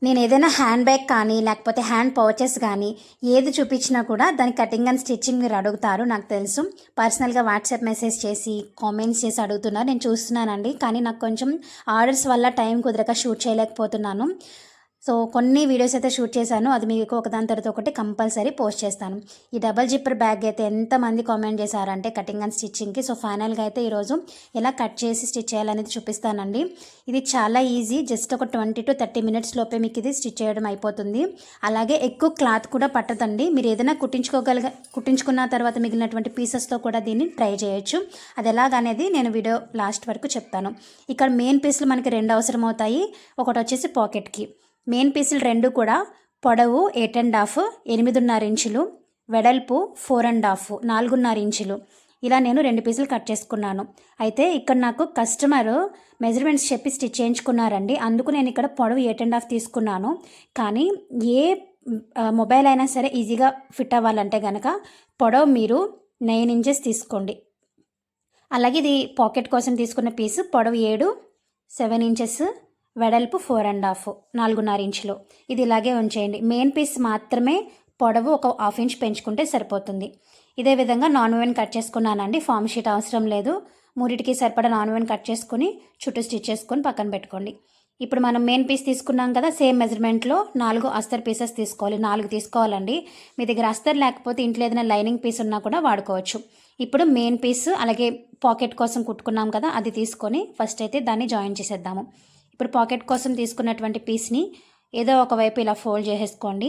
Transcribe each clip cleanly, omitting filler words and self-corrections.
నేను ఏదైనా hand bag కానీ లేకపోతే హ్యాండ్ పౌచెస్ కానీ ఏది చూపించినా కూడా దాని కటింగ్ అండ్ స్టిచ్చింగ్ మీరు అడుగుతారు. నాకు తెలుసు, పర్సనల్గా వాట్సాప్ మెసేజ్ చేసి కామెంట్స్ చేసి అడుగుతున్నారు. నేను చూస్తున్నానండి, కానీ నాకు కొంచెం ఆర్డర్స్ వల్ల టైం కుదరక షూట్ చేయలేకపోతున్నాను. సో కొన్ని వీడియోస్ అయితే షూట్ చేశాను, అది మీకు ఒకదాని తర్వాత ఒకటి కంపల్సరీ పోస్ట్ చేస్తాను. ఈ డబల్ జిప్పర్ బ్యాగ్ అయితే ఎంతమంది కామెంట్ చేశారంటే కటింగ్ అండ్ స్టిచ్చింగ్కి. సో ఫైనల్గా అయితే ఈరోజు ఎలా కట్ చేసి స్టిచ్ చేయాలనేది చూపిస్తానండి. ఇది చాలా ఈజీ, జస్ట్ ఒక 20 to 30 minutes లోపే మీకు ఇది స్టిచ్ చేయడం అయిపోతుంది. అలాగే ఎక్కువ క్లాత్ కూడా పట్టదండి. మీరు ఏదైనా కుట్టించుకున్న తర్వాత మిగిలినటువంటి పీసెస్తో కూడా దీన్ని ట్రై చేయొచ్చు. అది ఎలాగనేది నేను వీడియో లాస్ట్ వరకు చెప్తాను. ఇక్కడ మెయిన్ పీసులు మనకి 2 అవసరం అవుతాయి. ఒకటి వచ్చేసి పాకెట్కి. మెయిన్ పీసులు 2 కూడా పొడవు 8.5, 8.5 ఇంచులు, వెడల్పు 4.5, 4.5 ఇంచులు. ఇలా నేను 2 పీసులు కట్ చేసుకున్నాను. అయితే ఇక్కడ నాకు కస్టమర్ మెజర్మెంట్స్ చెప్పి స్టిచ్ చేయించుకున్నారండి, అందుకు నేను ఇక్కడ పొడవు 8.5 తీసుకున్నాను. కానీ ఏ మొబైల్ అయినా సరే ఈజీగా ఫిట్ అవ్వాలంటే కనుక పొడవు మీరు 9 inches తీసుకోండి. అలాగే ఇది పాకెట్ కోసం తీసుకున్న పీసు పొడవు 7 inches, వెడల్పు 4.5, 4.5 ఇంచులు. ఇది ఇలాగే ఉంచేయండి. మెయిన్ పీస్ మాత్రమే పొడవు ఒక 1/2 inch పెంచుకుంటే సరిపోతుంది. ఇదే విధంగా నాన్ ఓవెన్ కట్ చేసుకున్నానండి. ఫామ్ షీట్ అవసరం లేదు. మూడిటికి సరిపడా నాన్ ఓవెన్ కట్ చేసుకుని చుట్టూ స్టిచ్ చేసుకొని పక్కన పెట్టుకోండి. ఇప్పుడు మనం మెయిన్ పీస్ తీసుకున్నాం కదా, సేమ్ మెజర్మెంట్లో 4 అస్తర్ పీసెస్ తీసుకోవాలి. 4 తీసుకోవాలండి. మీ దగ్గర అస్తర్ లేకపోతే ఇంట్లో ఏదైనా లైనింగ్ పీస్ ఉన్నా కూడా వాడుకోవచ్చు. ఇప్పుడు మెయిన్ పీస్ అలాగే పాకెట్ కోసం కుట్టుకున్నాం కదా, అది తీసుకొని ఫస్ట్ అయితే దాన్ని జాయిన్ చేసేద్దాము. ఇప్పుడు పాకెట్ కోసం తీసుకున్నటువంటి పీస్ని ఏదో ఒకవైపు ఇలా ఫోల్డ్ చేసేసుకోండి.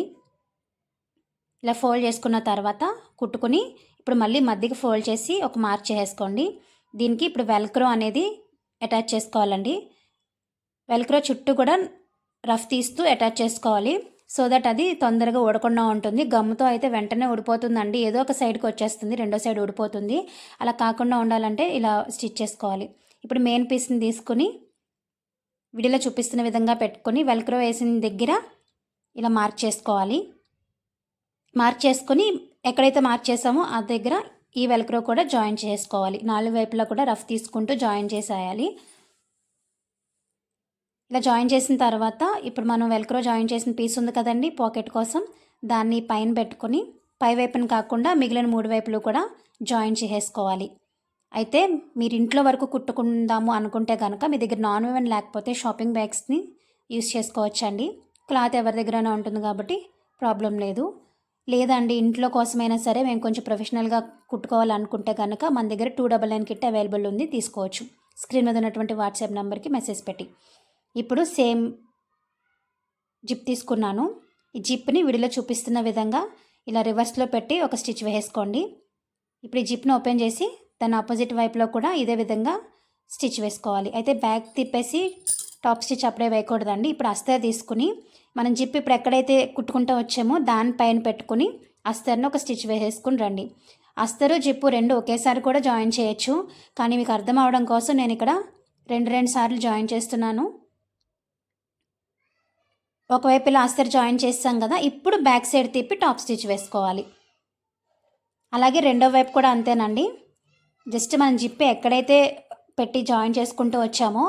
ఇలా ఫోల్డ్ చేసుకున్న తర్వాత కుట్టుకుని ఇప్పుడు మళ్ళీ మధ్యకి ఫోల్డ్ చేసి ఒక మార్క్ చేసేసుకోండి. దీనికి ఇప్పుడు వెల్క్రో అనేది అటాచ్ చేసుకోవాలండి. వెల్క్రో చుట్టూ కూడా రఫ్ తీస్తూ అటాచ్ చేసుకోవాలి, సో దట్ అది తొందరగా ఊడకుండా ఉంటుంది. గమ్ముతో అయితే వెంటనే ఊడిపోతుందండి, ఏదో ఒక సైడ్కి వచ్చేస్తుంది, రెండో సైడ్ ఊడిపోతుంది. అలా కాకుండా ఉండాలంటే ఇలా స్టిచ్ చేసుకోవాలి. ఇప్పుడు మెయిన్ పీస్ని తీసుకుని వీడియోలో చూపిస్తున్న విధంగా పెట్టుకొని వెల్క్రో వేసిన దగ్గర ఇలా మార్క్ చేసుకోవాలి. మార్క్ చేసుకొని ఎక్కడైతే మార్క్ చేసామో ఆ దగ్గర ఈ వెల్క్రో కూడా జాయిన్ చేసుకోవాలి. 4 వైపులా కూడా రఫ్ తీసుకుంటూ జాయిన్ చేసేయాలి. ఇలా జాయిన్ చేసిన తర్వాత ఇప్పుడు మనం వెల్క్రో జాయిన్ చేసిన పీస్ ఉంది కదండి పాకెట్ కోసం, దాన్ని పైన పెట్టుకొని పై వైపున కాకుండా మిగిలిన 3 వైపులు కూడా జాయిన్ చేసేసుకోవాలి. అయితే మీరు ఇంట్లో వరకు కుట్టుకుందాము అనుకుంటే కనుక మీ దగ్గర నాన్ ఓవెన్ లేకపోతే షాపింగ్ బ్యాగ్స్ని యూస్ చేసుకోవచ్చండి. క్లాత్ ఎవరి దగ్గరైనా ఉంటుంది కాబట్టి ప్రాబ్లం లేదు. లేదండి ఇంట్లో కోసమైనా సరే మేము కొంచెం ప్రొఫెషనల్గా కుట్టుకోవాలనుకుంటే కనుక మన దగ్గర 299 కిట్ అవైలబుల్ ఉంది, తీసుకోవచ్చు. స్క్రీన్ మీద ఉన్నటువంటి వాట్సాప్ నెంబర్కి మెసేజ్ పెట్టి. ఇప్పుడు సేమ్ జిప్ తీసుకున్నాను. ఈ జిప్ని వీడియోలో చూపిస్తున్న విధంగా ఇలా రివర్స్లో పెట్టి ఒక స్టిచ్ వేసుకోండి. ఇప్పుడు ఈ జిప్ను ఓపెన్ చేసి దాని ఆపోజిట్ వైపులో కూడా ఇదే విధంగా స్టిచ్ వేసుకోవాలి. అయితే బ్యాక్ తిప్పేసి టాప్ స్టిచ్ అప్పుడే వేయకూడదండి. ఇప్పుడు అస్తర్ తీసుకుని మనం జిప్ ఇప్పుడు ఎక్కడైతే కుట్టుకుంటూ వచ్చామో దానిపైన పెట్టుకుని అస్తర్ని ఒక స్టిచ్ వేసేసుకుని రండి. అస్తరు జిప్పు 2 ఒకేసారి కూడా జాయిన్ చేయొచ్చు, కానీ మీకు అర్థం అవడం కోసం నేను ఇక్కడ 2 సార్లు జాయిన్ చేస్తున్నాను. ఒకవైపు ఇలా అస్తర్ జాయిన్ చేస్తాం కదా, ఇప్పుడు బ్యాక్ సైడ్ తిప్పి టాప్ స్టిచ్ వేసుకోవాలి. అలాగే రెండో వైపు కూడా అంతేనండి. జస్ట్ మనం జిప్ ఎక్కడైతే పెట్టి జాయిన్ చేసుకుంటూ వచ్చామో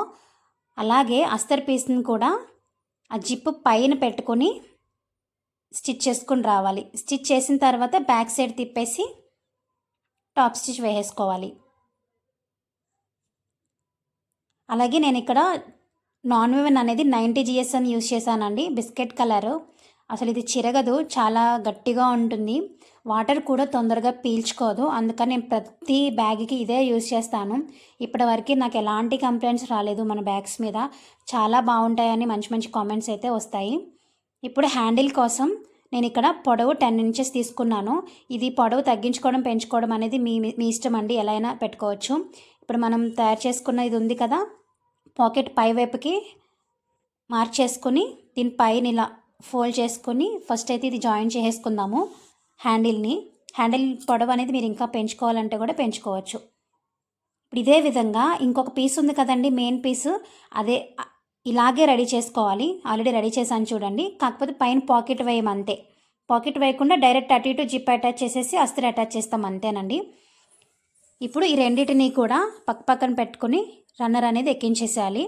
అలాగే అస్తర్ పీస్ని కూడా ఆ జిప్ పైన పెట్టుకొని స్టిచ్ చేసుకుని రావాలి. స్టిచ్ చేసిన తర్వాత బ్యాక్ సైడ్ తిప్పేసి టాప్ స్టిచ్ వేసేసుకోవాలి. అలాగే నేను ఇక్కడ నాన్ ఓవెన్ అనేది 90 GS అని యూజ్ చేశానండి, బిస్కెట్ కలరు. అసలు ఇది చిరగదు, చాలా గట్టిగా ఉంటుంది, వాటర్ కూడా తొందరగా పీల్చుకోదు. అందుకని నేను ప్రతి బ్యాగ్కి ఇదే యూజ్ చేస్తాను. ఇప్పటివరకు నాకు ఎలాంటి కంప్లైంట్స్ రాలేదు. మన బ్యాగ్స్ మీద చాలా బాగుంటాయని మంచి మంచి కామెంట్స్ అయితే వస్తాయి. ఇప్పుడు హ్యాండిల్ కోసం నేను ఇక్కడ పొడవు 10 inches తీసుకున్నాను. ఇది పొడవు తగ్గించుకోవడం పెంచుకోవడం అనేది మీ ఇష్టం అండి, ఎలా అయినా పెట్టుకోవచ్చు. ఇప్పుడు మనం తయారు చేసుకున్న ఇది ఉంది కదా, పాకెట్ పై వైపుకి మార్క్ చేసుకుని దీని పైన ఇలా ఫోల్డ్ చేసుకొని ఫస్ట్ అయితే ఇది జాయిన్ చేసేసుకుందాము. హ్యాండిల్ పొడవు అనేది మీరు ఇంకా పెంచుకోవాలంటే కూడా పెంచుకోవచ్చు. ఇప్పుడు ఇదే విధంగా ఇంకొక పీస్ ఉంది కదండి మెయిన్ పీసు, అదే ఇలాగే రెడీ చేసుకోవాలి. ఆల్రెడీ రెడీ చేశాను చూడండి, కాకపోతే పైన పాకెట్ వేయమంతే. పాకెట్ వేయకుండా డైరెక్ట్ అటు ఇటు జిప్ అటాచ్ చేసేసి అస్తర్ అటాచ్ చేస్తాం, అంతేనండి. ఇప్పుడు ఈ రెండింటిని కూడా పక్కన పెట్టుకుని రన్నర్ అనేది ఎక్కించేసేయాలి.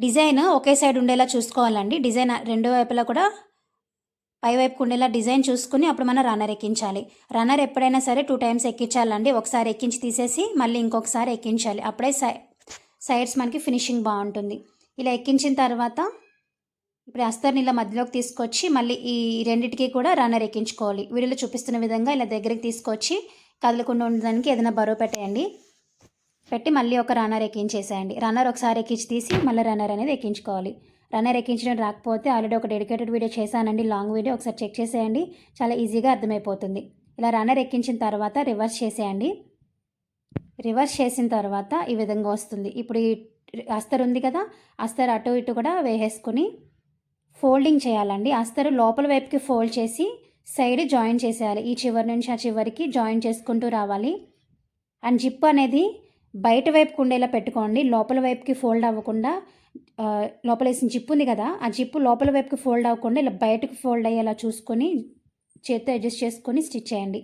డిజైన్ ఒకే సైడ్ ఉండేలా చూసుకోవాలండి. డిజైన్ రెండు వైపులా కూడా పైవైపుకు ఉండేలా డిజైన్ చూసుకుని అప్పుడు మనం రన్నర్ ఎక్కించాలి. రన్నర్ ఎప్పుడైనా సరే 2 టైమ్స్ ఎక్కించాలండి. ఒకసారి ఎక్కించి తీసేసి మళ్ళీ ఇంకొకసారి ఎక్కించాలి. అప్పుడే సైడ్స్ మనకి ఫినిషింగ్ బాగుంటుంది. ఇలా ఎక్కించిన తర్వాత ఇప్పుడు అస్తర్ని ఇలా మధ్యలోకి తీసుకొచ్చి మళ్ళీ ఈ రెండిటికి కూడా రన్నర్ ఎక్కించుకోవాలి. వీడియోలో చూపిస్తున్న విధంగా ఇలా దగ్గరికి తీసుకొచ్చి కదలకుండా ఉండడానికి ఏదైనా బరువు పెట్టేయండి. పెట్టి మళ్ళీ ఒక రన్నర్ ఎక్కించేసేయండి. రన్నర్ ఒకసారి ఎక్కించి తీసి మళ్ళీ రన్నర్ అనేది ఎక్కించుకోవాలి. రన్నర్ ఎక్కించడం రాకపోతే ఆల్రెడీ ఒక డెడికేటెడ్ వీడియో చేశానండి, లాంగ్ వీడియో, ఒకసారి చెక్ చేసేయండి. చాలా ఈజీగా అర్థమైపోతుంది. ఇలా రన్నర్ ఎక్కించిన తర్వాత రివర్స్ చేసేయండి. రివర్స్ చేసిన తర్వాత ఈ విధంగా వస్తుంది. ఇప్పుడు ఈ అస్తర్ ఉంది కదా, అస్తర్ అటు ఇటు కూడా వేసేసుకొని ఫోల్డింగ్ చేయాలండి. అస్తరు లోపల వైపుకి ఫోల్డ్ చేసి సైడ్ జాయిన్ చేసేయాలి. ఈ చివరి నుంచి ఆ చివరికి జాయిన్ చేసుకుంటూ రావాలి. అండ్ జిప్ అనేది బయట వైపుకు ఉండేలా పెట్టుకోండి. లోపల వైపుకి ఫోల్డ్ అవ్వకుండా, లోపల వేసిన జిప్ ఉంది కదా, ఆ జిప్పు లోపల వైపుకి ఫోల్డ్ అవ్వకుండా ఇలా బయటకు ఫోల్డ్ అయ్యేలా చూసుకొని చేత్తో అడ్జస్ట్ చేసుకొని స్టిచ్ చేయండి.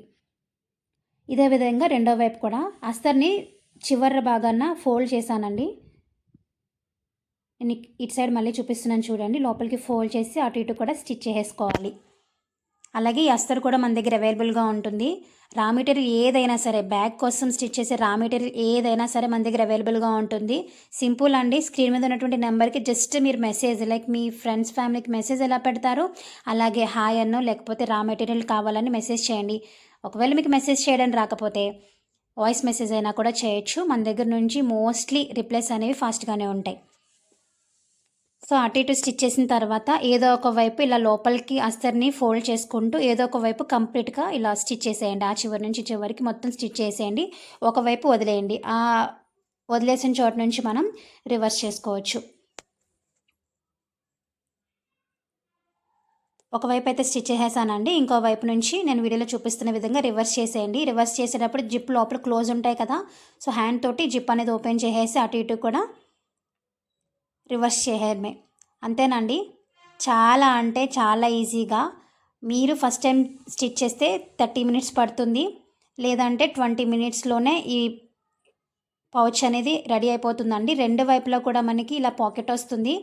ఇదే విధంగా రెండో వైపు కూడా అస్తర్ని చివరి భాగాన ఫోల్డ్ చేశానండి. నేను ఇటు సైడ్ మళ్ళీ చూపిస్తున్నాను చూడండి. లోపలికి ఫోల్డ్ చేసి అటు ఇటు కూడా స్టిచ్ చేసుకోవాలి. అలాగే ఈ అస్తర్ కూడా మన దగ్గర అవైలబుల్గా ఉంటుంది. రా మెటీరియల్ ఏదైనా సరే, బ్యాగ్ కోసం స్టిచ్ చేసే రా మెటీరియల్ ఏదైనా సరే మన దగ్గర అవైలబుల్గా ఉంటుంది. సింపుల్ అండి. స్క్రీన్ మీద ఉన్నటువంటి నెంబర్కి జస్ట్ మీరు మెసేజ్, లైక్ మీ ఫ్రెండ్స్ ఫ్యామిలీకి మెసేజ్ ఎలా పెడతారో అలాగే హాయ్ అన్నో లేకపోతే రా మెటీరియల్ కావాలని మెసేజ్ చేయండి. ఒకవేళ మీకు మెసేజ్ చేయడం రాకపోతే వాయిస్ మెసేజ్ అయినా కూడా చేయొచ్చు. మన దగ్గర నుంచి మోస్ట్లీ రిప్లైస్ అనేవి ఫాస్ట్గానే ఉంటాయి. సో అటు ఇటు స్టిచ్ చేసిన తర్వాత ఏదో ఒక వైపు ఇలా లోపలికి అస్తర్ని ఫోల్డ్ చేసుకుంటూ ఏదో ఒక వైపు కంప్లీట్గా ఇలా స్టిచ్ చేసేయండి. ఆ చివరి నుంచి చివరికి మొత్తం స్టిచ్ చేసేయండి. ఒకవైపు వదిలేయండి. ఆ వదిలేసిన చోట నుంచి మనం రివర్స్ చేసుకోవచ్చు. ఒకవైపు అయితే స్టిచ్ చేసేసానండి. ఇంకో వైపు నుంచి నేను వీడియోలో చూపిస్తున్న విధంగా రివర్స్ చేసేయండి. రివర్స్ చేసేటప్పుడు జిప్ లోపల క్లోజ్ ఉంటాయి కదా, సో హ్యాండ్ తోటి జిప్ అనేది ఓపెన్ చేసేసి అటు ఇటు కూడా రివర్స్ చేయడమే. అంతేనండి. చాలా అంటే చాలా ఈజీగా మీరు ఫస్ట్ టైం స్టిచ్ చేస్తే 30 మినిట్స్ పడుతుంది, లేదంటే 20 మినిట్స్లోనే ఈ పౌచ్ అనేది రెడీ అయిపోతుందండి. రెండు వైపులా కూడా మనకి ఇలా పాకెట్ వస్తుంది.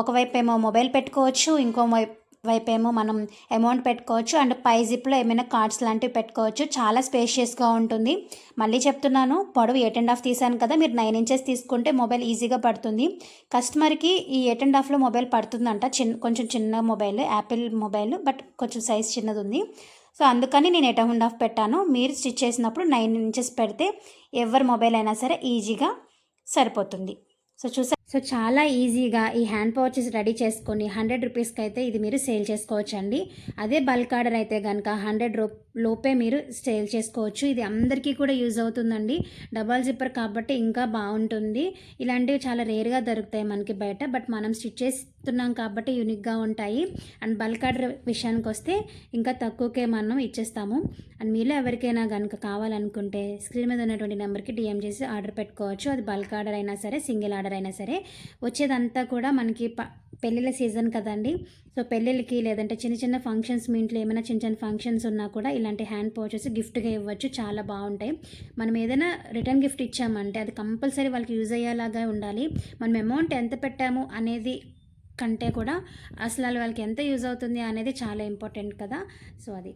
ఒకవైపు ఏమో మొబైల్ పెట్టుకోవచ్చు, ఇంకో వైపు ఏమో మనం అమౌంట్ పెట్టుకోవచ్చు. అండ్ పై జిప్లో ఏమైనా కార్డ్స్ లాంటివి పెట్టుకోవచ్చు. చాలా స్పేషియస్గా ఉంటుంది. మళ్ళీ చెప్తున్నాను, పొడవు 8.5 తీసాను కదా, మీరు 9 ఇంచెస్ తీసుకుంటే మొబైల్ ఈజీగా పడుతుంది. కస్టమర్కి ఈ 8.5లో మొబైల్ పడుతుందంట. కొంచెం చిన్న మొబైల్, యాపిల్ మొబైల్, బట్ కొంచెం సైజ్ చిన్నది ఉంది. సో అందుకని నేను 8.5 పెట్టాను. మీరు స్టిచ్ చేసినప్పుడు 9 ఇంచెస్ పెడితే ఎవరి మొబైల్ అయినా సరే ఈజీగా సరిపోతుంది. సో చాలా ఈజీగా ఈ హ్యాండ్ పౌచెస్ రెడీ చేసుకొని 100 రూపీస్కి అయితే ఇది మీరు సేల్ చేసుకోవచ్చండి. అదే బల్క్ ఆర్డర్ అయితే కనుక 100 లోపే మీరు సేల్ చేసుకోవచ్చు. ఇది అందరికీ కూడా యూజ్ అవుతుందండి. డబల్ జిప్పర్ కాబట్టి ఇంకా బాగుంటుంది. ఇలాంటివి చాలా రేర్గా దొరుకుతాయి మనకి బయట, బట్ మనం స్టిచ్ చేస్తున్నాం కాబట్టి యూనిక్గా ఉంటాయి. అండ్ బల్క్ ఆర్డర్ విషయానికి వస్తే ఇంకా తక్కువకే మనం ఇచ్చేస్తాము. అండ్ మీలో ఎవరికైనా కనుక కావాలనుకుంటే స్క్రీన్ మీద ఉన్నటువంటి నెంబర్కి డిఎం చేసి ఆర్డర్ పెట్టుకోవచ్చు. అది బల్క్ ఆర్డర్ అయినా సరే, సింగిల్ ఆర్డర్ అయినా సరే. వచ్చేదంతా కూడా మనకి పెళ్ళిళ్ళ సీజన్ కదండి. సో పెళ్ళిళ్ళకి లేదంటే చిన్న చిన్న ఫంక్షన్స్, మీ ఇంట్లో ఏమైనా చిన్న చిన్న ఫంక్షన్స్ ఉన్నా కూడా ఇలాంటి హ్యాండ్ పౌచెస్ గిఫ్ట్గా ఇవ్వచ్చు. చాలా బాగుంటాయి. మనం ఏదైనా రిటర్న్ గిఫ్ట్ ఇచ్చామంటే అది కంపల్సరీ వాళ్ళకి యూజ్ అయ్యేలాగా ఉండాలి. మనం అమౌంట్ ఎంత పెట్టాము అనేది కంటే కూడా అసలు వాళ్ళకి ఎంత యూజ్ అవుతుంది అనేది చాలా ఇంపార్టెంట్ కదా. సో అది